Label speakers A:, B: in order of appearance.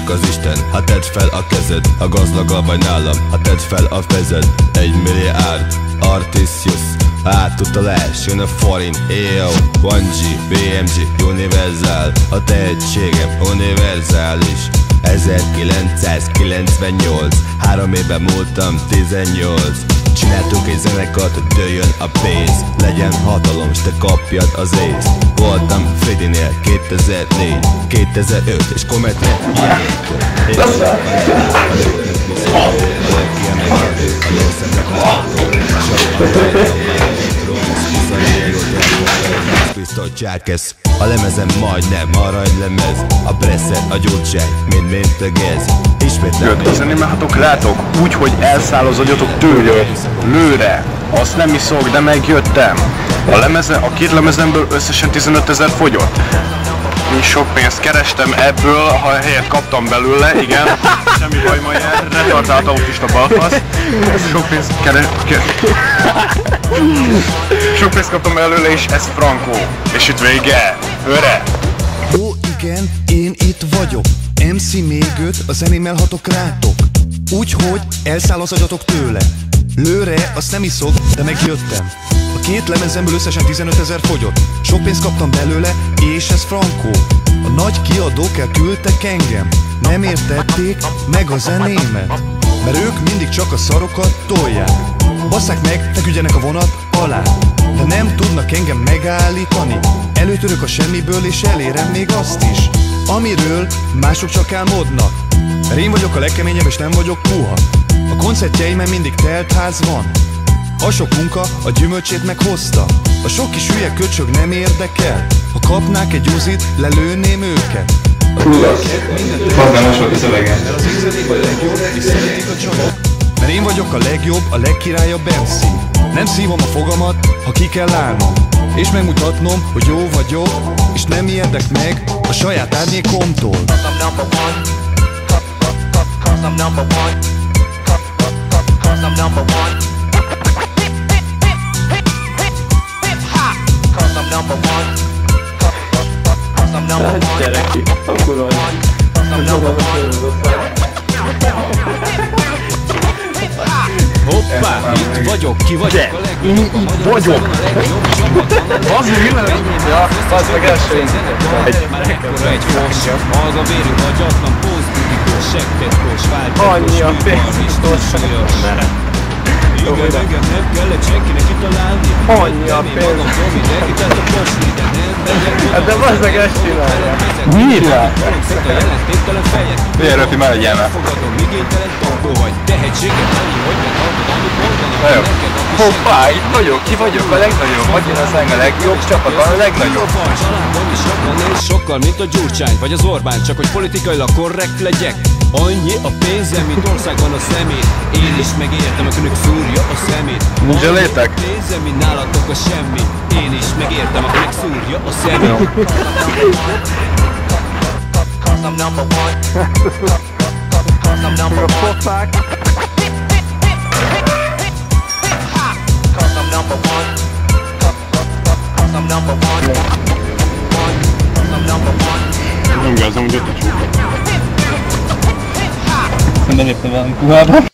A: csak az Isten. Ha tedd fel a kezed, a gazdagabb vagy nálam. Ha tedd fel a kezed, 1 milliárd Artisius átutalás, jön a forint, EO 1G, BMG, Universal. A tehetségem univerzális. 1998, 3 éve múltam 18. Csináltunk egy zenekart, hogy dőljön a pénz. Legyen hatalom, s te kapjad az ész. Voltam Fredinél 2004, 2005 és Cometnél a lemezem majdnem aranylemez. A Bresser, a Gyurcsány, mint a Gez.
B: Költözni mehetok rátok, úgy, hogy elszáll az agyatok tőle. Lőre, azt nem iszok, de megjöttem. A 2 lemezemből összesen 15 000 fogyott. Mi sok pénzt kerestem ebből, ha helyet kaptam belőle, igen. Semmi baj, majd retardált autista balfasz. Sok pénzt sok pénzt kaptam belőle, és ez frankó. És itt vége. Öre!
C: Ó, igen, én itt vagyok. MC még 5, a zenémmel hatok rátok. Úgyhogy elszáll az agyatok tőle. Lőre, azt nem iszok, de megjöttem. A 2 lemezemből összesen 15 000 fogyott. Sok pénzt kaptam belőle, és ez frankó. A nagy kiadók elküldtek engem. Nem értették meg a zenémet, mert ők mindig csak a szarokat tolják. Basszák meg, feküdjenek a vonat alá, de nem tudnak engem megállítani. Előtörök a semmiből, és elérem még azt is, amiről mások csak álmodnak. Mert én vagyok a legkeményebb, és nem vagyok puha. A koncertjeimen mindig telt ház van. A sok munka a gyümölcsét meghozta. A sok kis hülye köcsög nem érdekel. Ha kapnák egy uzit, lelőném őket.
D: Fazdános volt a szövege.
C: Mert én vagyok a legjobb, a legkirályabb MC. Nem szívom a fogamat, ha ki kell állnom, és megmutatnom, hogy jó vagyok, és nem ijedek meg a saját árnyékomtól.
D: Gyereki, akkor vagy.
E: Hoppá, itt vagyok, ki vagyok a legjobb.
B: Én itt vagyok. Az világ. Ja, az meg első.
E: Már ekkora egy fos, az a vérű agyatlan, pózbudikós, seggetkós, változós,
B: annyi a pénzbiztos.
E: Igen, nem kellett senkinek kitalálni.
B: Annyi a pénz. Hát de bazdmeg ezt csinálja. Mire? Miért röpi, már legyen már. Hoppá, itt vagyok, ki vagyok a legnagyobb. Magyarország a legjobb, csapatban a legnagyobb.
E: Sokkal, mint a Gyurcsány vagy az Orbán, csak hogy politikailag korrekt legyek. Annyi a pénzem, mint országban a szemét. Én is megértem, akinek szúrja a szemét.
B: Nincs elétek?
E: Pénzem, mint nálatok a semmi. Én is megértem, akinek szúrja a szemét.
B: A pofák. Nem gázom, hogy ott a csúka.
D: Nem léptem velem puhába.